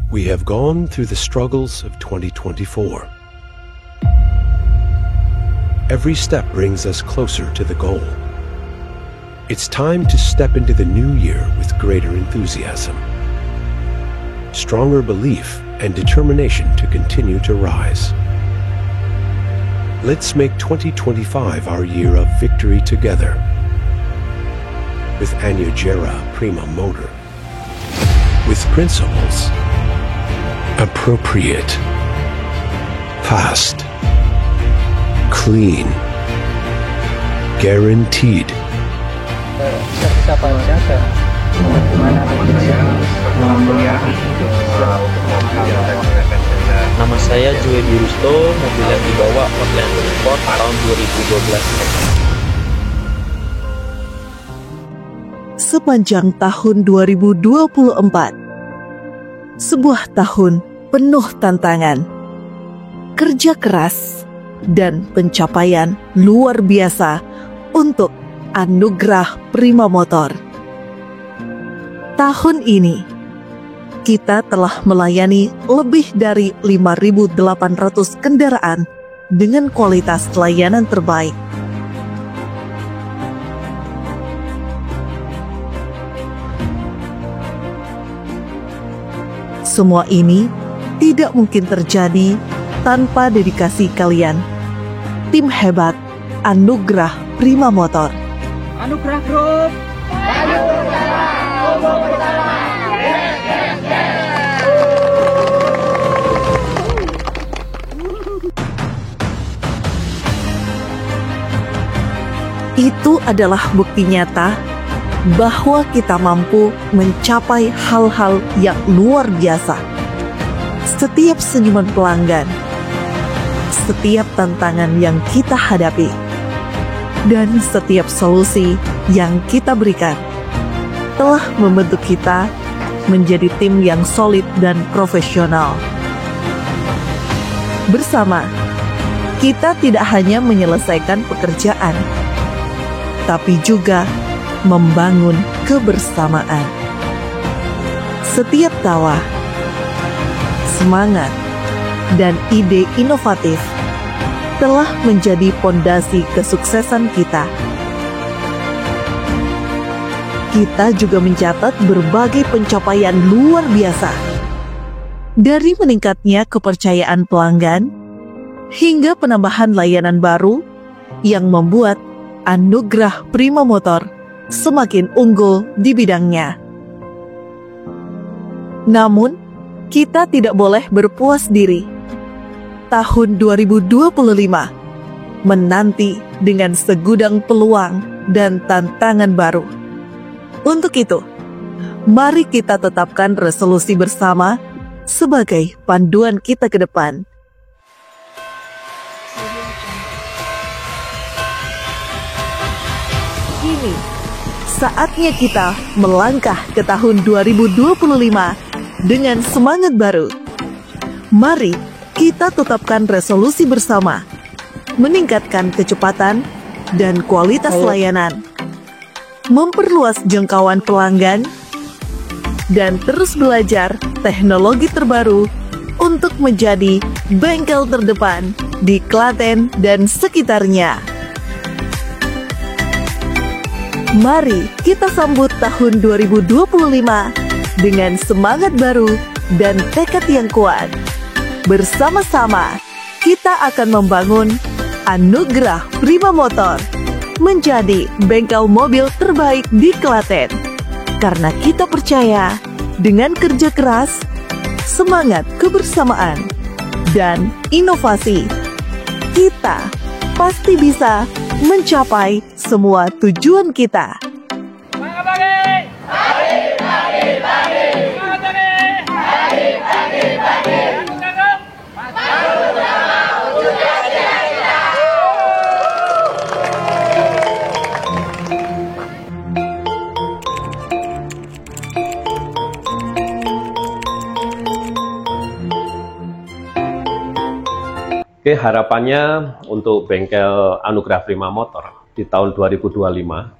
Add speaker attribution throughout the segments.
Speaker 1: We have gone through the struggles of 2024. Every step brings us closer to the goal. It's time to step into the new year with greater enthusiasm, stronger belief, and determination to continue to rise. Let's make 2025 our year of victory together with Anyojera Prima Motor. With principles, appropriate, fast, clean, guaranteed.
Speaker 2: Nama saya Juedi Rusto, mobil yang dibawa Outlander Sport tahun 2012.
Speaker 3: Sepanjang tahun 2024, sebuah tahun penuh tantangan, kerja keras, dan pencapaian luar biasa untuk Anugerah Prima Motor. Tahun ini, kita telah melayani lebih dari 5.800 kendaraan dengan kualitas layanan terbaik. Semua ini tidak mungkin terjadi tanpa dedikasi kalian. Tim hebat Anugerah Prima Motor.
Speaker 4: Anugerah Group.
Speaker 3: Itu adalah bukti nyata bahwa kita mampu mencapai hal-hal yang luar biasa. Setiap senyuman pelanggan, setiap tantangan yang kita hadapi, dan setiap solusi yang kita berikan telah membentuk kita menjadi tim yang solid dan profesional. Bersama, kita tidak hanya menyelesaikan pekerjaan, tapi juga membangun kebersamaan. Setiap tawa, semangat, dan ide inovatif telah menjadi pondasi kesuksesan kita. Kita juga mencatat berbagai pencapaian luar biasa, dari meningkatnya kepercayaan pelanggan hingga penambahan layanan baru yang membuat Anugerah Prima Motor semakin unggul di bidangnya. Namun, kita tidak boleh berpuas diri. Tahun 2025 menanti dengan segudang peluang dan tantangan baru. Untuk itu, mari kita tetapkan resolusi bersama sebagai panduan kita ke depan. Kini, saatnya kita melangkah ke tahun 2025 dengan semangat baru. Mari kita tetapkan resolusi bersama, meningkatkan kecepatan dan kualitas layanan, memperluas jangkauan pelanggan, dan terus belajar teknologi terbaru untuk menjadi bengkel terdepan di Klaten dan sekitarnya. Mari kita sambut tahun 2025 dengan semangat baru dan tekad yang kuat. Bersama-sama, kita akan membangun Anugerah Prima Motor menjadi bengkel mobil terbaik di Klaten. Karena kita percaya dengan kerja keras, semangat kebersamaan, dan inovasi, kita pasti bisa mencapai semua tujuan kita.
Speaker 5: Oke, harapannya untuk bengkel Anugerah Prima Motor di tahun 2025.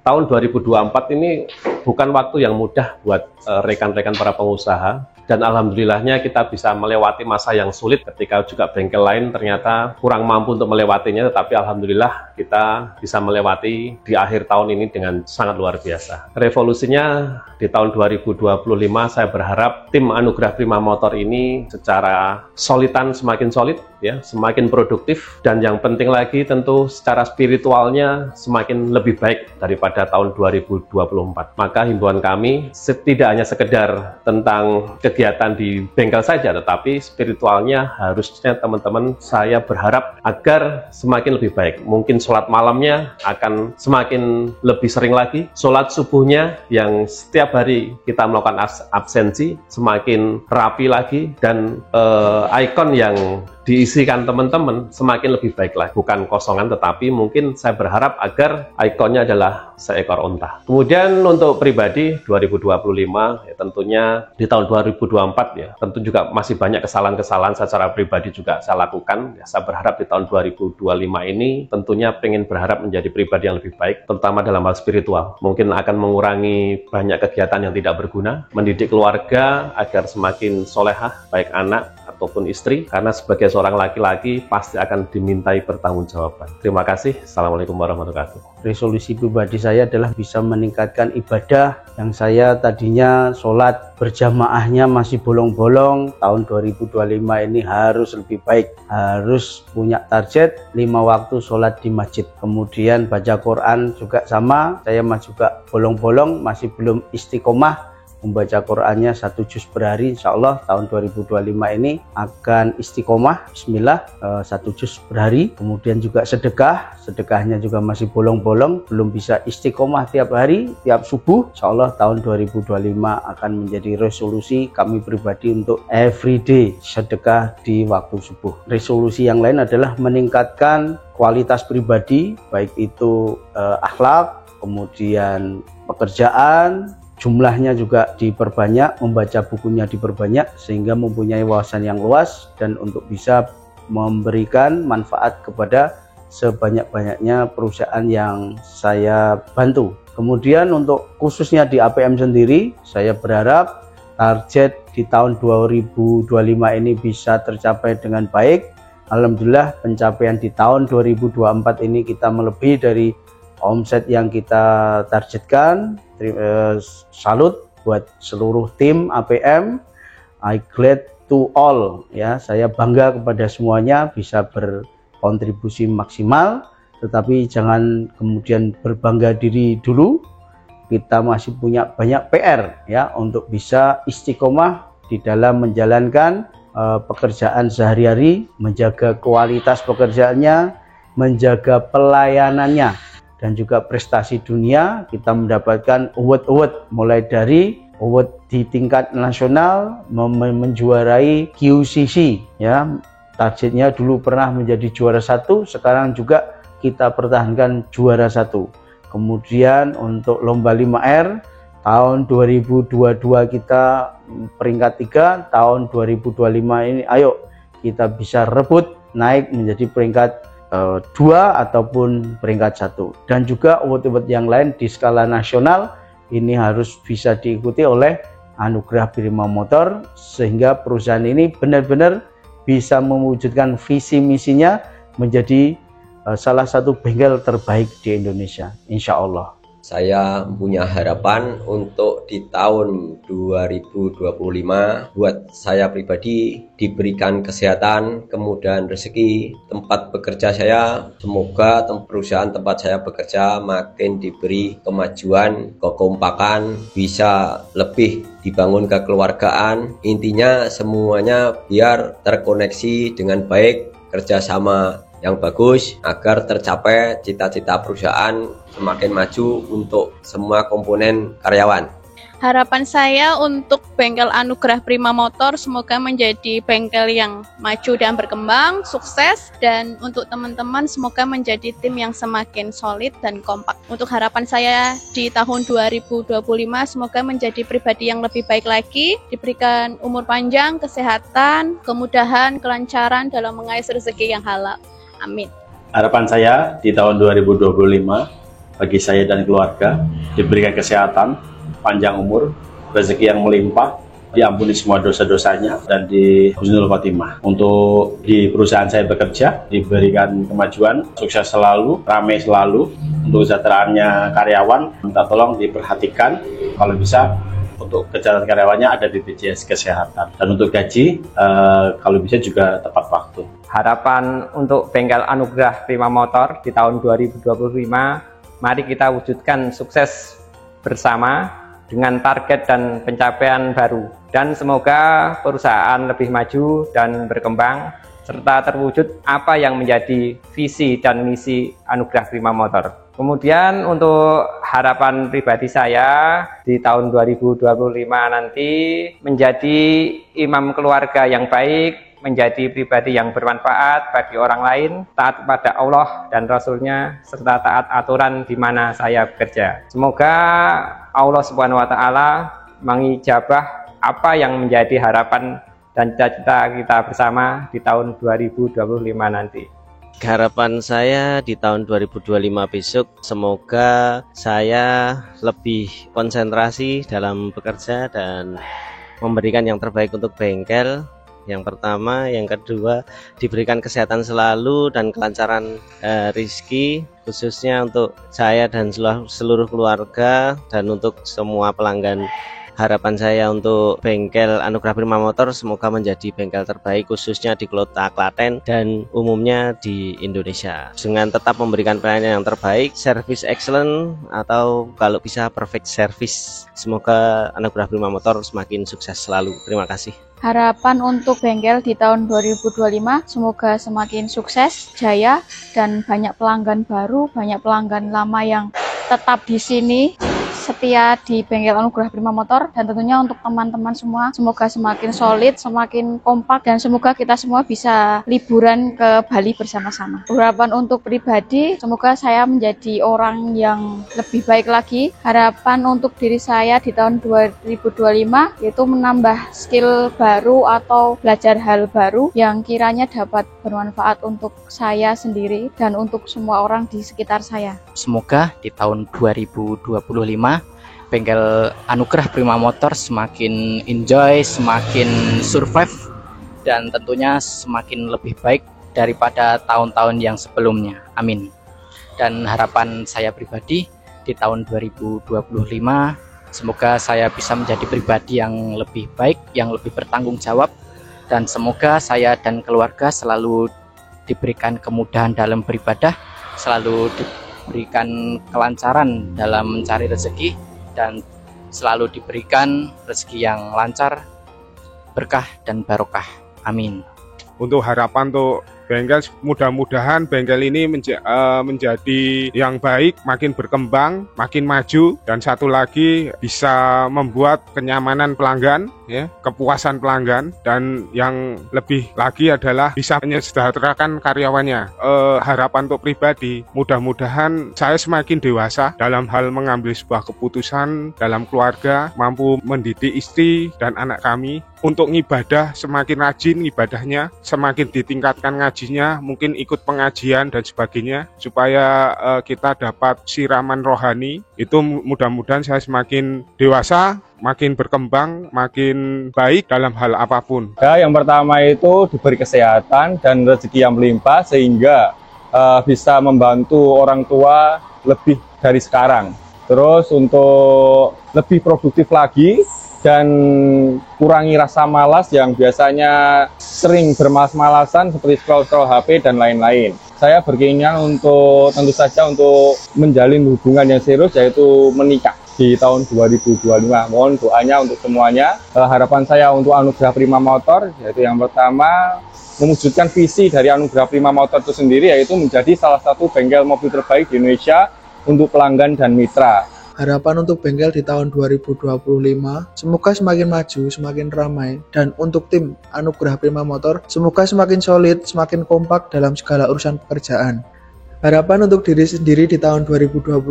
Speaker 5: Tahun 2024 ini bukan waktu yang mudah buat rekan-rekan para pengusaha. Dan alhamdulillahnya kita bisa melewati masa yang sulit ketika juga bengkel lain ternyata kurang mampu untuk melewatinya, tetapi alhamdulillah kita bisa melewati di akhir tahun ini dengan sangat luar biasa. Revolusinya di tahun 2025 saya berharap tim Anugerah Prima Motor ini secara solidan semakin solid, ya, semakin produktif, dan yang penting lagi tentu secara spiritualnya semakin lebih baik daripada tahun 2024. Maka himbauan kami tidak hanya sekedar tentang kegiatan di bengkel saja, tetapi spiritualnya harusnya teman-teman saya berharap agar semakin lebih baik. Mungkin sholat malamnya akan semakin lebih sering lagi, sholat subuhnya yang setiap hari kita melakukan absensi semakin rapi lagi, dan ikon yang diisikan teman-teman semakin lebih baik lagi, bukan kosongan, tetapi mungkin saya berharap agar ikonnya adalah seekor unta. Kemudian untuk pribadi 2025 ya, tentunya di tahun 2024 ya, tentu juga masih banyak kesalahan-kesalahan secara pribadi juga saya lakukan ya. Saya berharap di tahun 2025 ini tentunya pengen berharap menjadi pribadi yang lebih baik, terutama dalam hal spiritual. Mungkin akan mengurangi banyak kegiatan yang tidak berguna, mendidik keluarga agar semakin solehah, baik anak ataupun istri, karena sebagai seorang laki-laki pasti akan dimintai pertanggungjawaban. Terima kasih. Assalamualaikum warahmatullahi wabarakatuh.
Speaker 6: Resolusi pribadi saya adalah bisa meningkatkan ibadah yang saya tadinya sholat berjamaahnya masih bolong-bolong. Tahun 2025 ini harus lebih baik, harus punya target 5 waktu sholat di masjid. Kemudian baca Quran juga sama, saya masih juga bolong-bolong, masih belum istiqomah membaca Qurannya 1 juz per hari. Insya Allah tahun 2025 ini akan istiqomah, bismillah, 1 juz per hari. Kemudian juga sedekahnya juga masih bolong-bolong, belum bisa istiqomah tiap hari, tiap subuh. Insya Allah tahun 2025 akan menjadi resolusi kami pribadi untuk everyday sedekah di waktu subuh. Resolusi yang lain adalah meningkatkan kualitas pribadi, baik itu akhlak, kemudian pekerjaan, jumlahnya juga diperbanyak, membaca bukunya diperbanyak, sehingga mempunyai wawasan yang luas dan untuk bisa memberikan manfaat kepada sebanyak-banyaknya perusahaan yang saya bantu. Kemudian untuk khususnya di APM sendiri, saya berharap target di tahun 2025 ini bisa tercapai dengan baik. Alhamdulillah pencapaian di tahun 2024 ini kita melebihi dari omset yang kita targetkan. Salut buat seluruh tim APM. I glad to all ya, saya bangga kepada semuanya bisa berkontribusi maksimal, tetapi jangan kemudian berbangga diri dulu. Kita masih punya banyak PR ya untuk bisa istiqomah di dalam menjalankan pekerjaan sehari-hari, menjaga kualitas pekerjaannya, menjaga pelayanannya, dan juga prestasi dunia. Kita mendapatkan award mulai dari award di tingkat nasional, menjuarai QCC ya, targetnya dulu pernah menjadi juara 1, sekarang juga kita pertahankan juara 1. Kemudian untuk lomba 5R tahun 2022 kita peringkat 3, tahun 2025 ini ayo kita bisa rebut naik menjadi peringkat 2 ataupun peringkat 1. Dan juga award-award yang lain di skala nasional ini harus bisa diikuti oleh Anugerah Prima Motor, sehingga perusahaan ini benar-benar bisa mewujudkan visi misinya menjadi salah satu bengkel terbaik di Indonesia, insya Allah.
Speaker 7: Saya punya harapan untuk di tahun 2025 buat saya pribadi diberikan kesehatan, kemudahan rezeki, tempat bekerja saya, semoga perusahaan tempat saya bekerja makin diberi kemajuan, kekompakan, bisa lebih dibangun kekeluargaan. Intinya semuanya biar terkoneksi dengan baik, kerjasama yang bagus agar tercapai cita-cita perusahaan semakin maju untuk semua komponen karyawan.
Speaker 8: Harapan saya untuk bengkel Anugerah Prima Motor semoga menjadi bengkel yang maju dan berkembang, sukses, dan untuk teman-teman semoga menjadi tim yang semakin solid dan kompak. Untuk harapan saya di tahun 2025 semoga menjadi pribadi yang lebih baik lagi, diberikan umur panjang, kesehatan, kemudahan, kelancaran dalam mengais rezeki yang halal. Amin.
Speaker 9: Harapan saya di tahun 2025 bagi saya dan keluarga diberikan kesehatan,
Speaker 5: panjang umur, rezeki yang melimpah, diampuni semua dosa-dosanya, dan di husnul khotimah. Untuk di perusahaan saya bekerja, diberikan kemajuan, sukses selalu, ramai selalu. Untuk kesejahteraannya karyawan, minta tolong diperhatikan. Kalau bisa, untuk kesejahteraan karyawannya ada di BPJS Kesehatan. Dan untuk gaji, kalau bisa juga tepat waktu.
Speaker 9: Harapan untuk Bengkel Anugerah Prima Motor di tahun 2025, mari kita wujudkan sukses bersama dengan target dan pencapaian baru. Dan semoga perusahaan lebih maju dan berkembang, serta terwujud apa yang menjadi visi dan misi Anugerah Prima Motor. Kemudian untuk harapan pribadi saya di tahun 2025 nanti menjadi imam keluarga yang baik, menjadi pribadi yang bermanfaat bagi orang lain, taat kepada Allah dan Rasul-Nya, serta taat aturan di mana saya bekerja. Semoga Allah Subhanahu wa Ta'ala mengijabah apa yang menjadi harapan dan cita-cita kita bersama di tahun 2025 nanti.
Speaker 10: Harapan saya di tahun 2025 besok, semoga saya lebih konsentrasi dalam bekerja dan memberikan yang terbaik untuk bengkel. Yang pertama, yang kedua, diberikan kesehatan selalu dan kelancaran rezeki, khususnya untuk saya dan seluruh keluarga, dan untuk semua pelanggan. Harapan saya untuk Bengkel Anugerah Prima Motor semoga menjadi bengkel terbaik, khususnya di Kota Klaten dan umumnya di Indonesia, dengan tetap memberikan pelayanan yang terbaik, service excellent, atau kalau bisa perfect service. Semoga Anugerah Prima Motor semakin sukses selalu. Terima kasih.
Speaker 8: Harapan untuk bengkel di tahun 2025 semoga semakin sukses, jaya, dan banyak pelanggan baru, banyak pelanggan lama yang tetap di sini, setia di Bengkel Anugerah Prima Motor. Dan tentunya untuk teman-teman semua, semoga semakin solid, semakin kompak, dan semoga kita semua bisa liburan ke Bali bersama-sama. Harapan untuk pribadi, semoga saya menjadi orang yang lebih baik lagi. Harapan untuk diri saya di tahun 2025 yaitu menambah skill baru atau belajar hal baru yang kiranya dapat bermanfaat untuk saya sendiri dan untuk semua orang di sekitar saya.
Speaker 11: Semoga di tahun 2025 Bengkel Anugerah Prima Motor semakin enjoy, semakin survive, dan tentunya semakin lebih baik daripada tahun-tahun yang sebelumnya. Amin. Dan harapan saya pribadi di tahun 2025, semoga saya bisa menjadi pribadi yang lebih baik, yang lebih bertanggung jawab, dan semoga saya dan keluarga selalu diberikan kemudahan dalam beribadah, selalu diberikan kelancaran dalam mencari rezeki, dan selalu diberikan rezeki yang lancar, berkah dan barokah. Amin.
Speaker 12: Untuk harapan untuk bengkel, mudah-mudahan bengkel ini menjadi yang baik, makin berkembang, makin maju, dan satu lagi bisa membuat kenyamanan pelanggan, ya, kepuasan pelanggan, dan yang lebih lagi adalah bisa menyejahterakan karyawannya. Harapan untuk pribadi, mudah-mudahan saya semakin dewasa dalam hal mengambil sebuah keputusan dalam keluarga, mampu mendidik istri dan anak kami, untuk ibadah semakin rajin ibadahnya, semakin ditingkatkan ngajinya, mungkin ikut pengajian dan sebagainya, supaya kita dapat siraman rohani. Itu mudah-mudahan saya semakin dewasa, makin berkembang, makin baik dalam hal apapun.
Speaker 13: Ya, yang pertama itu diberi kesehatan dan rezeki yang melimpah, sehingga bisa membantu orang tua lebih dari sekarang. Terus untuk lebih produktif lagi, dan kurangi rasa malas yang biasanya sering bermalas-malasan seperti scroll-scroll HP dan lain-lain. Saya berkeinginan untuk tentu saja untuk menjalin hubungan yang serius, yaitu menikah di tahun 2025. Mohon doanya untuk semuanya. Harapan saya untuk Anugerah Prima Motor yaitu yang pertama, mewujudkan visi dari Anugerah Prima Motor itu sendiri, yaitu menjadi salah satu bengkel mobil terbaik di Indonesia untuk pelanggan dan mitra.
Speaker 14: Harapan untuk bengkel di tahun 2025, semoga semakin maju, semakin ramai, dan untuk tim Anugerah Prima Motor, semoga semakin solid, semakin kompak dalam segala urusan pekerjaan. Harapan untuk diri sendiri di tahun 2025,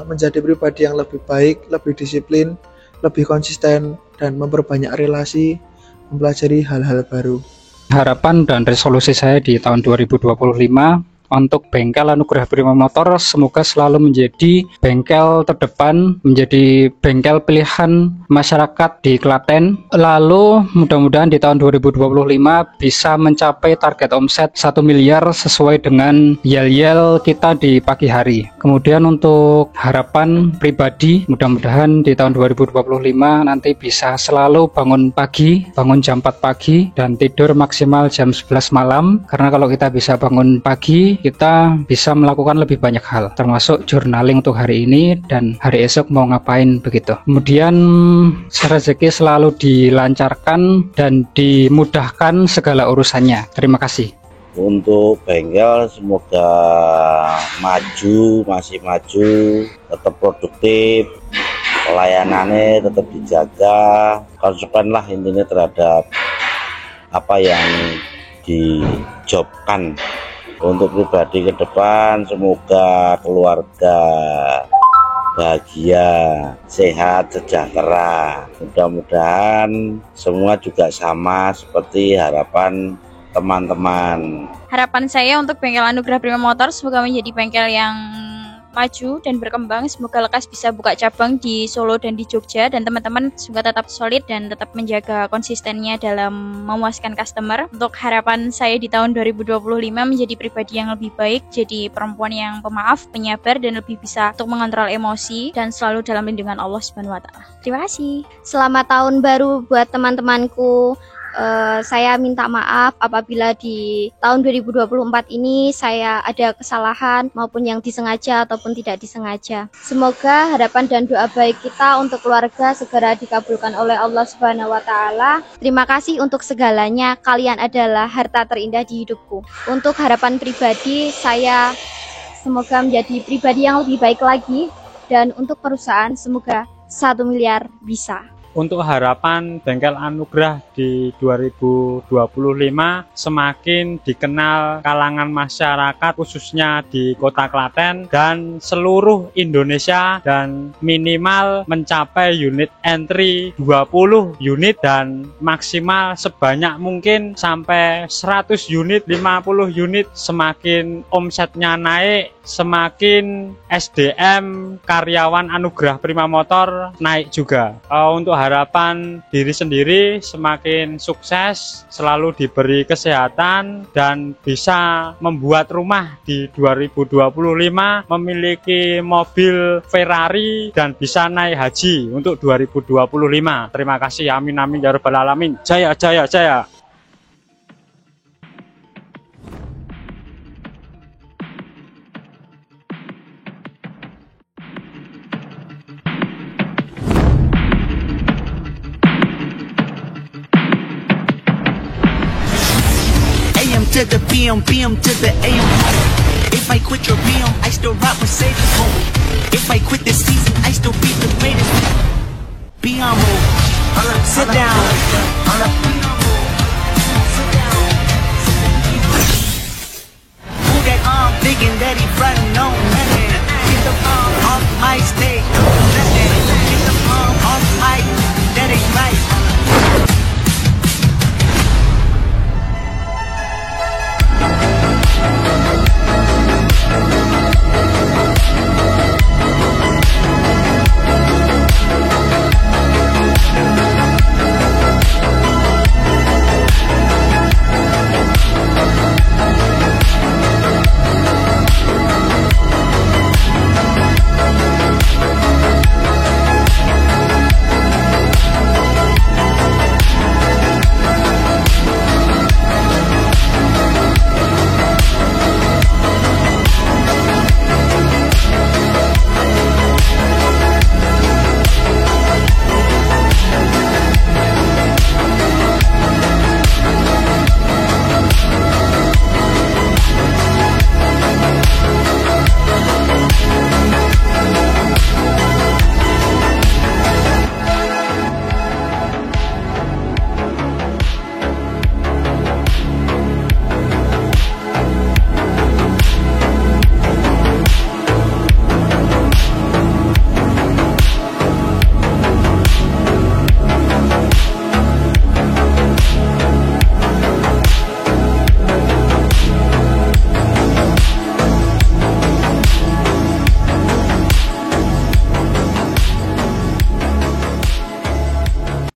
Speaker 14: menjadi pribadi yang lebih baik, lebih disiplin, lebih konsisten, dan memperbanyak relasi, mempelajari hal-hal baru.
Speaker 4: Harapan dan resolusi saya di tahun 2025, untuk bengkel Anugerah Prima Motor semoga selalu menjadi bengkel terdepan, menjadi bengkel pilihan masyarakat di Klaten. Lalu mudah-mudahan di tahun 2025 bisa mencapai target omset 1 miliar sesuai dengan yel-yel kita di pagi hari. Kemudian untuk harapan pribadi, mudah-mudahan di tahun 2025 nanti bisa selalu bangun pagi, bangun jam 4 pagi dan tidur maksimal jam 11 malam. Karena kalau kita bisa bangun pagi, kita bisa melakukan lebih banyak hal, termasuk journaling untuk hari ini dan hari esok mau ngapain begitu. Kemudian rezeki selalu dilancarkan dan dimudahkan segala urusannya. Terima kasih.
Speaker 15: Untuk bengkel semoga maju, masih maju, tetap produktif, pelayanannya tetap dijaga, konsekuensi lah intinya terhadap apa yang dijobkan. Untuk pribadi ke depan semoga keluarga bahagia, sehat, sejahtera. Mudah-mudahan semua juga sama seperti harapan teman-teman.
Speaker 8: Harapan saya untuk bengkel Anugerah Prima Motor semoga menjadi bengkel yang maju dan berkembang. Semoga lekas bisa buka cabang di Solo dan di Jogja, dan teman-teman semoga tetap solid dan tetap menjaga konsistennya dalam memuaskan customer. Untuk harapan saya di tahun 2025 menjadi pribadi yang lebih baik, jadi perempuan yang pemaaf, penyabar, dan lebih bisa untuk mengontrol emosi dan selalu dalam lindungan Allah Subhanahu wa Ta'ala. Terima kasih.
Speaker 16: Selamat tahun baru buat teman-temanku. Saya minta maaf apabila di tahun 2024 ini saya ada kesalahan maupun yang disengaja ataupun tidak disengaja. Semoga harapan dan doa baik kita untuk keluarga segera dikabulkan oleh Allah Subhanahu wa Ta'ala. Terima kasih untuk segalanya. Kalian adalah harta terindah di hidupku. Untuk harapan pribadi, saya semoga menjadi pribadi yang lebih baik lagi, dan untuk perusahaan semoga 1 miliar bisa.
Speaker 17: Untuk harapan bengkel Anugerah di 2025 semakin dikenal kalangan masyarakat khususnya di Kota Klaten dan seluruh Indonesia, dan minimal mencapai unit entry 20 unit dan maksimal sebanyak mungkin sampai 100 unit, 50 unit. Semakin omsetnya naik, semakin SDM karyawan Anugerah Prima Motor naik juga. Untuk harapan diri sendiri semakin sukses, selalu diberi kesehatan, dan bisa membuat rumah di 2025, memiliki mobil Ferrari, dan bisa naik haji untuk 2025. Terima kasih, amin amin ya rabbal alamin. Jaya jaya jaya.
Speaker 18: To the PM, PM to the AM. If I quit your PM, I still rock Mercedes. If I quit this season, I still be the greatest. Biamo, sit down. Who that arm thinking that he frontin' on nothing? Get the arm off my stage.